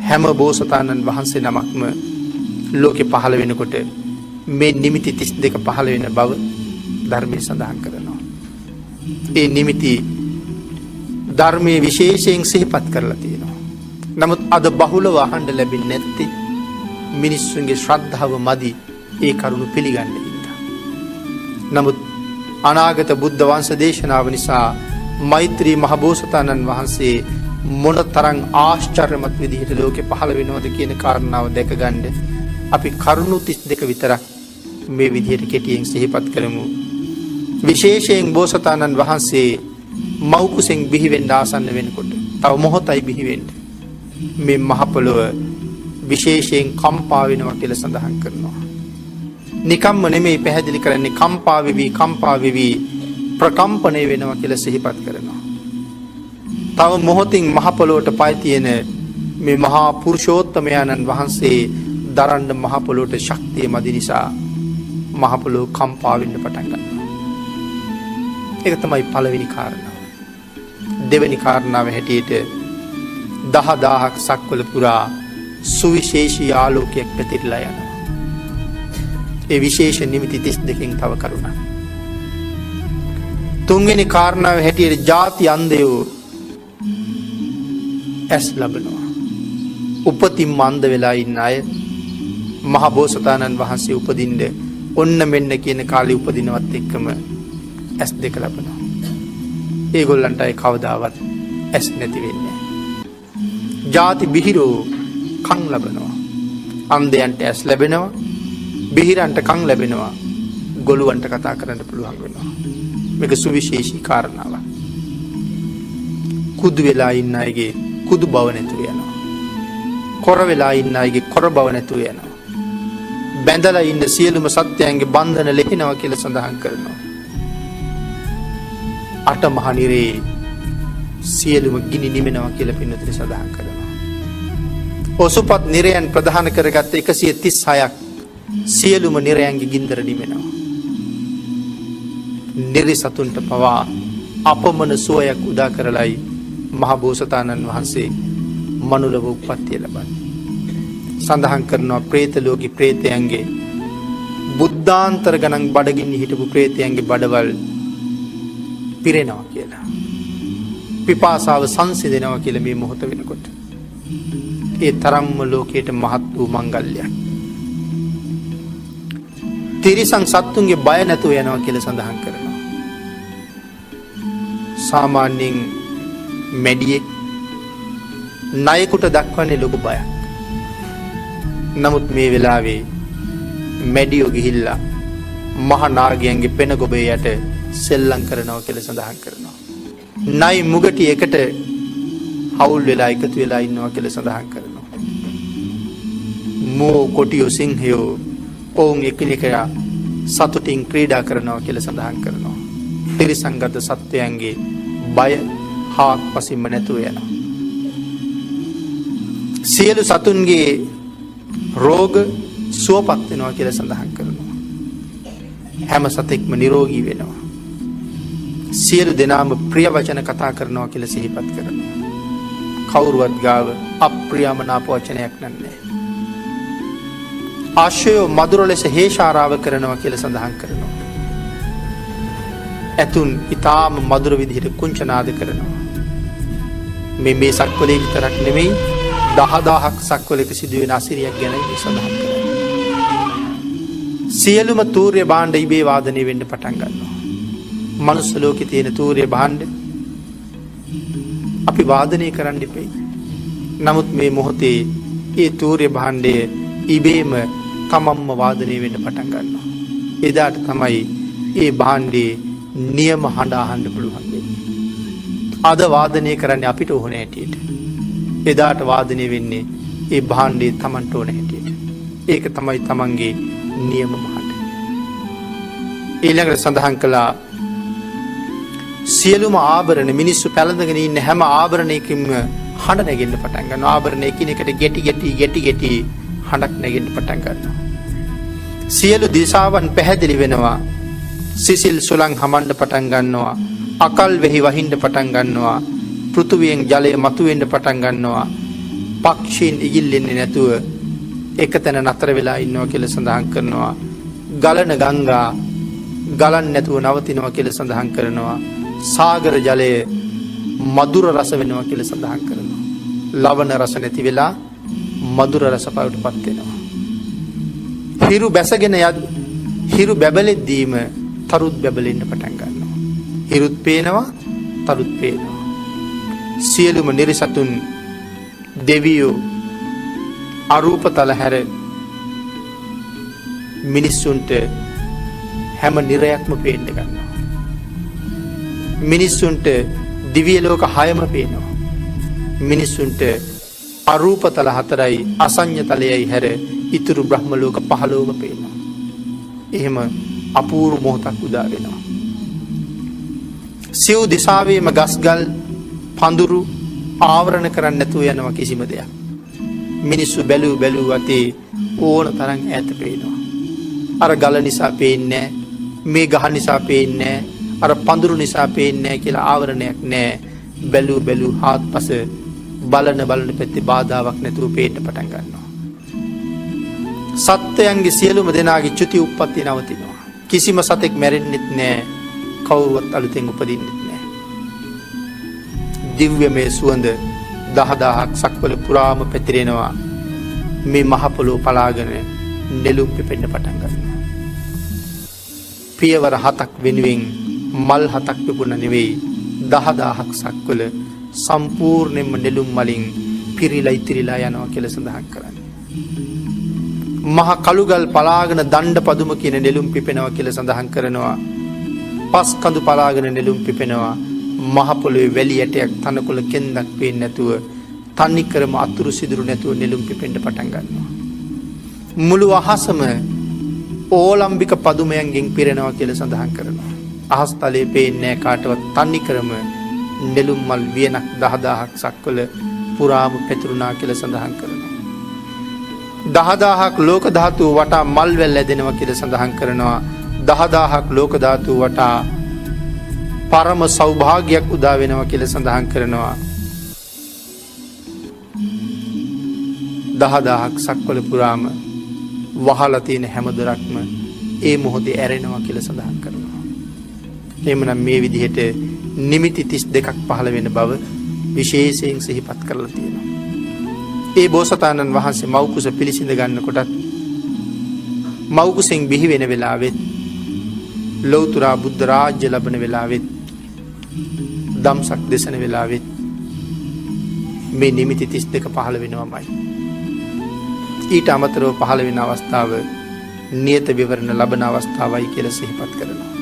හැම බෝසතාණන් වහන්සේ නමක්ම ලෝකෙ පහළ වෙනකොට මේ නිමිති 32 පහළ වෙන බව ධර්මයේ සඳහන් කරනවා. ඒ නිමිති ධර්මයේ විශේෂයෙන් සිහිපත් කරලා තියෙනවා. නමුත් අද බහුලව අහන්න ලැබෙන්නේ නැත්තේ මිනිස්සුන්ගේ ශ්‍රද්ධාව මදි ඒ කරුණු පිළිගන්න හින්දා. නමුත් අනාගත බුද්ධ වංශ දේශනාව නිසා මෛත්‍රී මහබෝසතාණන් වහන්සේ මොන තරම් ආශ්චර්යමත් විදිහට ලෝකෙ පහළ වෙනවද කියන කාරණාව දැකගන්න අපි කරුණු 32 විතරක් මේ විදිහට කෙටියෙන් සිහිපත් කරමු. විශේෂයෙන් බෝසතාණන් වහන්සේ මව් කුසෙන් බිහි වෙන්න ආසන්න වෙනකොට තව මොහොතයි බිහි වෙන්න මේ මහ පොළොව විශේෂයෙන් කම්පා වෙනවා කියලා සඳහන් කරනවා. නිකම්ම නෙමෙයි පැහැදිලි කරන්නේ කම්පා වෙවි ප්‍රකම්පණය වෙනවා කියලා සිහිපත් කරනවා. තව මොහොතින් මහ පොළොවට පය තියෙන මේ මහා පුරුෂෝත්තමයන්න් වහන්සේ දරන්න මහ පොළොවට ශක්තිය මදි නිසා මහ පොළොව කම්පා වෙන්න පටන් ගන්නවා. ඒක තමයි පළවෙනි කාරණාව. දෙවෙනි කාරණාව හැටියට 10000ක් සක්වල පුරා සුවිශේෂී ආලෝකයක් පැතිරලා යනවා. ඒ විශේෂ නිමිති 32කින් තව කරුණක්. තුන්වෙනි කාරණාව හැටියට ಜಾති අන්ධයෝ ඇස් ලබනවා. උපතින්ම අන්ධ වෙලා ඉන්න අය මහ බෝසතාණන් වහන්සේ උපදින්න ඔන්න මෙන්න කියන කාලේ උපදිනවත් එක්කම ඇස් දෙක ලබනවා. ඒගොල්ලන්ට අය කවදාවත් ඇස් නැති වෙන්නේ නැහැ. ಜಾති බිහිරෝ කන් ලබනවා. අන්ධයන්ට ඇස් ලැබෙනවා. බිහිරන්ට කන් ලැබෙනවා. ගොළුන්ට කතා කරන්න පුළුවන් වෙනවා. මේක සුවිශේෂී කාරණාවක්. කුදු වෙලා ඉන්න අයගේ කුදු බව නැතුව යනවා. කොර වෙලා ඉන්න අයගේ කොර බව නැතුව යනවා. බැඳලා ඉන්න සියලුම සත්‍යයන්ගේ බන්ධන ලෙහෙනවා කියලා සඳහන් කරනවා. අට මහ නිරේ සියලුම ගිනි නිමෙනවා කියලා පින්නතුනි සඳහන් කරනවා. ඔසුපත් නිරයන් ප්‍රධාන කරගත්ත 136ක් සියලුම නිරයන්ගේ ගින්දර නිමෙනවා. නිරිසතුන්ට පවා අපමණ සුවයක් උදා කරලයි මහ බෝසතාණන් වහන්සේ මනුලව උප්පත්තිය ලබන්නේ. සඳහන් කරනවා പ്രേත ලෝකේ പ്രേතයන්ගේ බුද්ධාන්තර ගණන් බඩගින්න හිටපු പ്രേතයන්ගේ බඩවල් පිරෙනවා කියලා. පිපාසාව සංසිඳෙනවා කියලා මේ මොහොත වෙනකොට. ඒ තරම්ම ලෝකයට මහත් වූ මංගල්‍යයක්. තිරිසන් සත්තුන්ගේ බය නැතුව යනවා කියලා සඳහන් කරනවා. සාමාන්‍යයෙන් මැඩියෙක් ණයෙකුට දක්වන්නේ ලොකු බයක්. නමුත් මේ වෙලාවේ මැඩියෝ ගිහිල්ලා මහ නාගයන්ගේ පෙන ගොබේ යට සෙල්ලම් කරනවා කියලා සඳහන් කරනවා. ණයි මුගටි එකට හවුල් වෙලා එකතු වෙලා ඉන්නවා කියලා සඳහන් කරනවා. මෝ කොටියෝ සිංහයෝ ඔවුන් එකිනෙකා සතුටින් ක්‍රීඩා කරනවා කියලා සඳහන් කරනවා. තිරිසංගත සත්වයන්ගේ බය හාත්පසින්ම නැතුව යනවා. සියලු සතුන්ගේ රෝග සුවපත් වෙනවා කියලා සඳහන් කරනවා. හැම සතෙක්ම නිරෝගී වෙනවා. සියලු දෙනාම ප්‍රිය වචන කතා කරනවා කියලා සිහිපත් කරනවා. කවුරුවත් ගාව අප්‍රියමනාප වචනයක් නැහැ. ආශ්‍රයෝ මధుර ලෙස හේෂාරාව කරනවා කියලා සඳහන් කරනවා. ඇතුන් ඊටාම මధుර විදිහට කුංචනාද කරනවා. මේ සක්වලේ විතරක් නෙමෙයි 10000ක් සක්වලක සිදුවෙන අසිරියක් ගැන සඳහන් කරනවා. සියලුම තූර්ය භාණ්ඩ ඉබේ වාදනය වෙන්න පටන් ගන්නවා. මනුස්ස ලෝකේ තියෙන තූර්ය භාණ්ඩ අපි වාදනය කරන්න ඉපෙයි. නමුත් මේ මොහොතේ ඒ තූර්ය භාණ්ඩය ඉබේම තමන්ම වාදනය වෙන්න පටන් ගන්නවා. එදාට තමයි ඒ භාණ්ඩේ නියම හඬ අහන්න පුළුවන් වෙන්නේ. අද වාදනය කරන්නේ අපිට ඕන හැටියට. එදාට වාදනය වෙන්නේ ඒ භාණ්ඩේ තමන්ට ඕන හැටියට. ඒක තමයි තමන්ගේ නියම හඬ. ඊළඟට සඳහන් කළා සියලුම ආභරණ මිනිස්සු පැළඳගෙන ඉන්න හැම ආභරණයකින්ම හඬ නැගෙන්න පටන් ගන්නවා. ආභරණ එකිනෙකට ගැටි හඬක් නැගෙන්න පටන් ගන්නවා. සියලු දිශාවන් පැහැදිලි වෙනවා. සිසිල් සුළං හමන්න පටන් ගන්නවා. අකල් වෙහි වහින්න පටන් ගන්නවා. පෘථුවියෙන් ජලය මතුවෙන්න පටන් ගන්නවා. පක්ෂීන් ඉගිල්ලෙන්නේ නැතුව එක තැන නතර වෙලා ඉන්නවා කියලා සඳහන් කරනවා. ගලන ගංගා ගලන් නැතුව නවතිනවා කියලා සඳහන් කරනවා. සාගර ජලය මధుර රස වෙනවා කියලා සඳහන් කරනවා. ලවණ රස නැති වෙලා මధుර රස බවට පත් වෙනවා. හිරු බැසගෙන හිරු බැබලෙද්දීම තරුත් බැබලෙන්න පටන් ගන්නවා. හිරුත් පේනවා තරුත් පේනවා. සියලුම නිරිසතුන් දෙවියෝ අරූපතල හැර මිනිස්සුන්ට හැම නිරයක්ම පේන්න ගන්නවා. මිනිස්සුන්ට දිව්‍ය ලෝක 6ම පේනවා. මිනිස්සුන්ට අරූපතල 4යි අසඤ්ඤ තලයයි හැර ඉතුරු බ්‍රහ්ම ලෝක 15ම පේනවා. එහෙම අපූර්ව මොහොතක් උදා වෙනවා. සිව් දිසාවේම ගස්ගල් පඳුරු ආවරණ කරන්න නැතුව යනවා කිසිම දෙයක්. මිනිස්සු බැලූ අතේ ඕන තරම් ඈත පේනවා. අර ගල නිසා පේන්නේ නැහැ, මේ ගහ නිසා පේන්නේ නැහැ, අර පඳුරු නිසා පේන්නේ නැහැ කියලා ආවරණයක් නැහැ. බැලූ හාත්පස බලන පැත්තේ බාධාවක් නැතුව පේන්න පටන් ගන්නවා. සත්වයන්ගේ සියලුම දෙනාගේ චුති උප්පත්ති නවතිනවා. කිසිම සතෙක් මැරෙන්නෙත් නැහැ, කවුරුවත් අලුතෙන් උපදින්නෙත් නැහැ. දිව්‍යමය සුවඳ 10000ක් සක්වල පුරාම පැතිරෙනවා. මේ මහ පොළොව පලාගෙන නෙළුම් පිපෙන්න පටන් ගන්නවා. පියවර 7ක් වෙනුවෙන් මල් 7ක් පිපුණ නෙවෙයි 10000ක් සක්වල සම්පූර්ණයෙන්ම නෙළුම් මලින් පිරීලා ඉතිරිලා යනවා කියලා සඳහන් කරන්නේ. මහ කළුගල් පලාගෙන දණ්ඩ පදුම කියන නෙළුම් පිපෙනවා කියලා සඳහන් කරනවා. පස් කඳු පලාගෙන නෙළුම් පිපෙනවා. මහ පොළොවේ වැලි ඇටයක් තනකොළ කෙන්දක් පේන්නේ නැතුව තනිකරම අතුරු සිදුරු නැතුව නෙළුම් පිපෙන්න පටන් ගන්නවා. මුළු අහසම ඕලම්බික පදුමයන්ගෙන් පිරෙනවා කියලා සඳහන් කරනවා. අහස් තලයේ පේන්නේ කාටවත් තනිකරම නෙළුම් මල් වියනක් 10000ක් සක්වල පුරාම පැතිරුණා කියලා සඳහන් කරනවා. 10000ක් ලෝක ධාතුව වටා මල් වැල් ඇදෙනවා කියලා සඳහන් කරනවා. 10000ක් ලෝක ධාතුව වටා පරම සෞභාග්‍යයක් උදා වෙනවා කියලා සඳහන් කරනවා. 10000ක් සක්වල පුරාම වහලා තියෙන හැම දොරක්ම ඒ මොහොතේ ඇරෙනවා කියලා සඳහන් කරනවා. එහෙමනම් මේ විදිහට නිමිති 32ක් පහළ වෙන බව විශේෂයෙන් සිහිපත් කරලා තියෙනවා. ඒ බෝසතාණන් වහන්සේ මව්කුස පිළිසිඳ ගන්නකොටත් මව්කුසෙන් බිහි වෙන වෙලාවෙත් ලෞතර බුද්ධ රාජ්‍ය ලබන වෙලාවෙත් දම්සක් දේශන වෙලාවෙත් මේ නිමිති 32 පහළ වෙනවමයි. ඊට අමතරව පහළ වෙන අවස්ථාව නියත විවරණ ලබන අවස්ථාවයි කියලා සිහිපත් කරනවා.